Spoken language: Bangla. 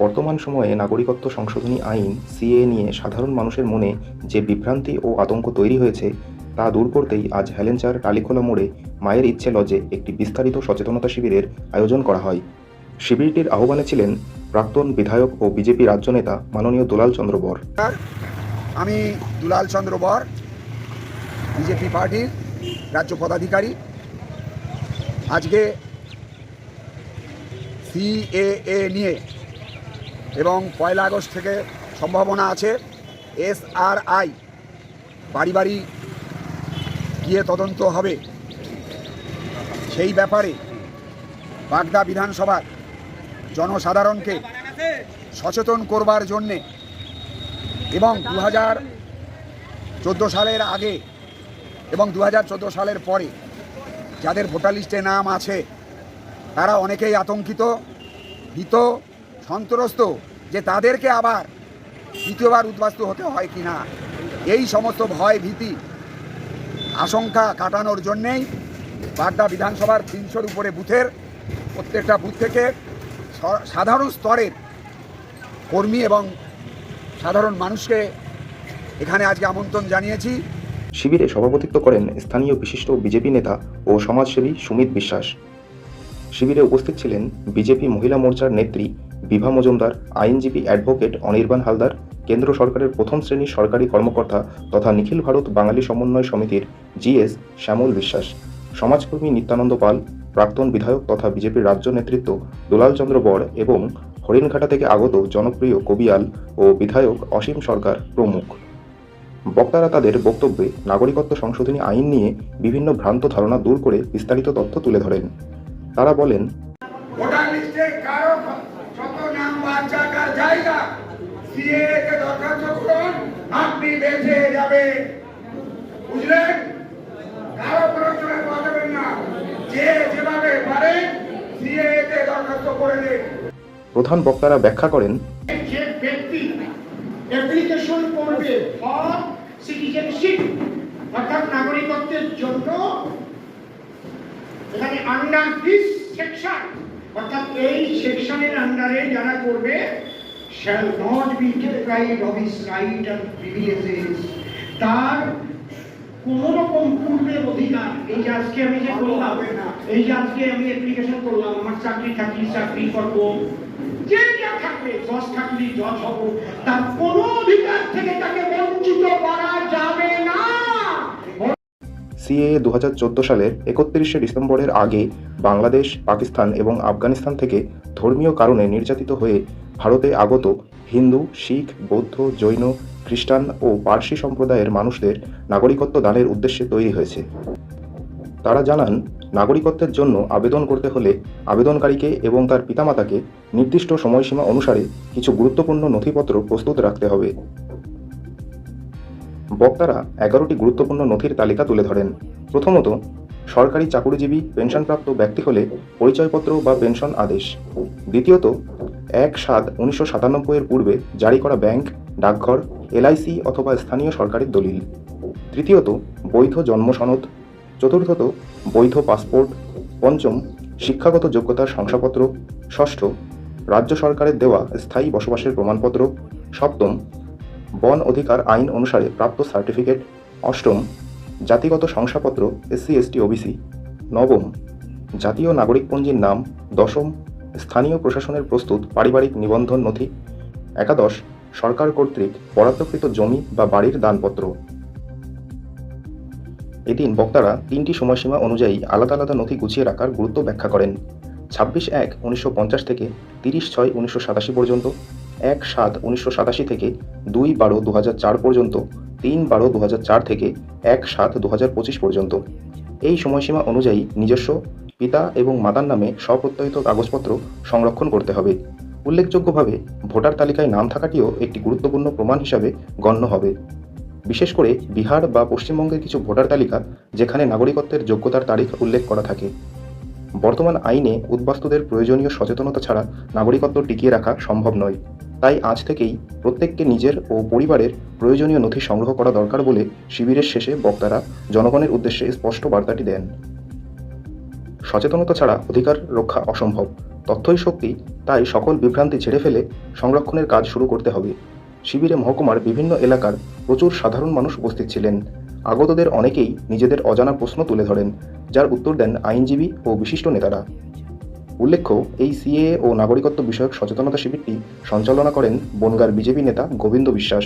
বর্তমান সময়ে নাগরিকত্ব সংশোধনী আইন সিএএ নিয়ে সাধারণ মানুষের মনে যে বিভ্রান্তি ও আতঙ্ক তৈরি হয়েছে তা দূর করতেই আজ হেলেঞ্চার টালিখোলা মোড়ে মায়ের ইচ্ছে লজে একটি বিস্তারিত সচেতনতা শিবিরের আয়োজন করা হয়। শিবিরটির আহ্বানে ছিলেন প্রাক্তন বিধায়ক ও বিজেপি রাজ্য নেতা মাননীয় দুলাল চন্দ্র বর। আমি দুলাল চন্দ্র বর, বিজেপি পার্টির রাজ্য পদাধিকারী। আজকে সিএএ নিয়ে এবং 1 আগস্ট থেকে সম্ভাবনা আছে SRI বাড়ি বাড়ি গিয়ে তদন্ত হবে, সেই ব্যাপারে বাগদা বিধানসভার জনসাধারণকে সচেতন করবার জন্যে এবং 2014 সালের আগে এবং 2014 সালের পরে যাদের ভোটার লিস্টে নাম আছে তারা অনেকেই আতঙ্কিত, ভীত, সন্ত্রস্ত যে তাদেরকে আবার দ্বিতীয়বার উদ্বাস্তু হতে হয় কি না। এই সমস্ত ভয়, ভীতি, আশঙ্কা কাটানোর জন্যেই বাগদা বিধানসভার 300-র উপরে বুথের প্রত্যেকটা বুথ থেকে সাধারণ স্তরের কর্মী এবং সাধারণ মানুষকে এখানে আজকে আমন্ত্রণ জানিয়েছি। শিবিরে সভাপতিত্ব করেন স্থানীয় বিশিষ্ট বিজেপি নেতা ও সমাজসেবী সুমিত বিশ্বাস। শিবিরে উপস্থিত ছিলেন বিজেপি মহিলা মোর্চার নেত্রী বিভা মজুমদার, আইনজীবী অ্যাডভোকেট অনির্বাণ হালদার, কেন্দ্র সরকারের প্রথম শ্রেণীর সরকারি কর্মকর্তা তথা নিখিল ভারত বাঙালি সমন্বয় সমিতির GS শ্যামল বিশ্বাস, সমাজকর্মী নিত্যানন্দ পাল, প্রাক্তন বিধায়ক তথা বিজেপির রাজ্য নেতৃত্ব দুলাল চন্দ্র বর এবং হরিণঘাটা থেকে আগত জনপ্রিয় কবিয়াল ও বিধায়ক অসীম সরকার প্রমুখ। বক্তারা তাদের বক্তব্যে নাগরিকত্ব সংশোধনী আইন নিয়ে বিভিন্ন ভ্রান্ত ধারণা দূর করে বিস্তারিত তথ্য তুলে ধরেন। তারা বলেন, ভোটার লিস্টে কারো যত নাম বাচ্চা কার জায়গা সিএএ তে দরখাস্ত করুন, আপনি বেঁচে যাবেন, বুঝলেন? কারো প্রশ্নের পাঠাবেন না, যে যেভাবে পারেন সিএএ তে দরখাস্ত করে দিন। প্রধান বক্তারা ব্যাখ্যা করেন, যে ব্যক্তি অ্যাপ্লিকেশন করবে ফর সিটিজেনশিপ অর্থাৎ নাগরিকত্বের জন্য, এখানে আন্ডার দিস সেকশন অর্থাৎ এই সেকশনের আন্ডারে যারা করবে shall not be deprived of his right and privileges, তার কোন রকম পূর্বের অধিকার, এই যে আজকে আমি যে বললাম, এই যে আজকে আমি অ্যাপ্লিকেশন করলাম, আমার চাকরি থাকলে চাকরি করবো, যে যা থাকবে, জজ থাকলে জজ হবো, তার কোন অধিকার থেকে তাকে বঞ্চিত করা যাবে না। সিএএ 2014 সালের 31শে ডিসেম্বরের আগে বাংলাদেশ, পাকিস্তান এবং আফগানিস্তান থেকে ধর্মীয় কারণে নির্যাতিত হয়ে ভারতে আগত হিন্দু, শিখ, বৌদ্ধ, জৈন, খ্রিস্টান ও পার্সি সম্প্রদায়ের মানুষদের নাগরিকত্ব দানের উদ্দেশ্যে তৈরি হয়েছে। তারা জানান, নাগরিকত্বের জন্য আবেদন করতে হলে আবেদনকারীকে এবং তার পিতামাতাকে নির্দিষ্ট সময়সীমা অনুসারে কিছু গুরুত্বপূর্ণ নথিপত্র প্রস্তুত রাখতে হবে। বক্তারা 11টি গুরুত্বপূর্ণ নথির তালিকা তুলে ধরেন। প্রথমত, সরকারি চাকুরিজীবী পেনশনপ্রাপ্ত ব্যক্তি হলে পরিচয়পত্র বা পেনশন আদেশ। দ্বিতীয়ত, 1/7/1997 এর পূর্বে জারি করা ব্যাংক, ডাকঘর, LIC অথবা স্থানীয় সরকারের দলিল। তৃতীয়ত, বৈধ জন্ম সনদ। চতুর্থত, বৈধ পাসপোর্ট। পঞ্চম, শিক্ষাগত যোগ্যতার শংসাপত্র। ষষ্ঠ, রাজ্য সরকারের দেওয়া স্থায়ী বসবাসের প্রমাণপত্র। সপ্তম, বন অধিকার আইন অনুসারে প্রাপ্ত সার্টিফিকেট। অষ্টম, জাতিগত শংসাপত্র SC/ST OBC। নবম, জাতীয় নাগরিকপঞ্জির নাম। দশম, স্থানীয় প্রশাসনের প্রস্তুত পারিবারিক নিবন্ধন নথি। একাদশ, সরকার কর্তৃক বরাদ্দকৃত জমি বা বাড়ির দানপত্র। এদিন বক্তারা 3টি সময়সীমা অনুযায়ী আলাদা আলাদা নথি গুছিয়ে রাখার গুরুত্ব ব্যাখ্যা করেন। 26/1/1950 থেকে 30/6/1987 পর্যন্ত, 1/7/1987 থেকে 2/12/2004 পর্যন্ত, 3/12/2004 থেকে 1/7/2025 পর্যন্ত। এই সময়সীমা অনুযায়ী নিজস্ব পিতা এবং মাতার নামে স্বপ্রত্যয়িত কাগজপত্র সংরক্ষণ করতে হবে। উল্লেখযোগ্যভাবে ভোটার তালিকায় নাম থাকাটিও একটি গুরুত্বপূর্ণ প্রমাণ হিসাবে গণ্য হবে। বিশেষ করে বিহার বা পশ্চিমবঙ্গের কিছু ভোটার তালিকা যেখানে নাগরিকত্বের যোগ্যতার তারিখ উল্লেখ করা থাকে। বর্তমান আইনে উদ্বাস্তুদের প্রয়োজনীয় সচেতনতা ছাড়া নাগরিকত্ব টিকিয়ে রাখা সম্ভব নয়। তাই আজ থেকেই প্রত্যেককে নিজের ও পরিবারের প্রয়োজনীয় নথি সংগ্রহ করা দরকার বলে শিবিরের শেষে বক্তারা জনগণের উদ্দেশ্যে স্পষ্ট বার্তাটি দেন। সচেতনতা ছাড়া অধিকার রক্ষা অসম্ভব। তথ্যই শক্তি, তাই সকল বিভ্রান্তি ছেড়ে ফেলে সংরক্ষণের কাজ শুরু করতে হবে। শিবিরে মহকুমার বিভিন্ন এলাকার প্রচুর সাধারণ মানুষ উপস্থিত ছিলেন। আগতদের অনেকেই নিজেদের অজানা প্রশ্ন তুলে ধরেন, যার উত্তর দেন আইনজীবী ও বিশিষ্ট নেতারা। উল্লেখ্য, এই সিএএ ও নাগরিকত্ব বিষয়ক সচেতনতা শিবিরটি সঞ্চালনা করেন বনগাঁর বিজেপি নেতা গোবিন্দ বিশ্বাস।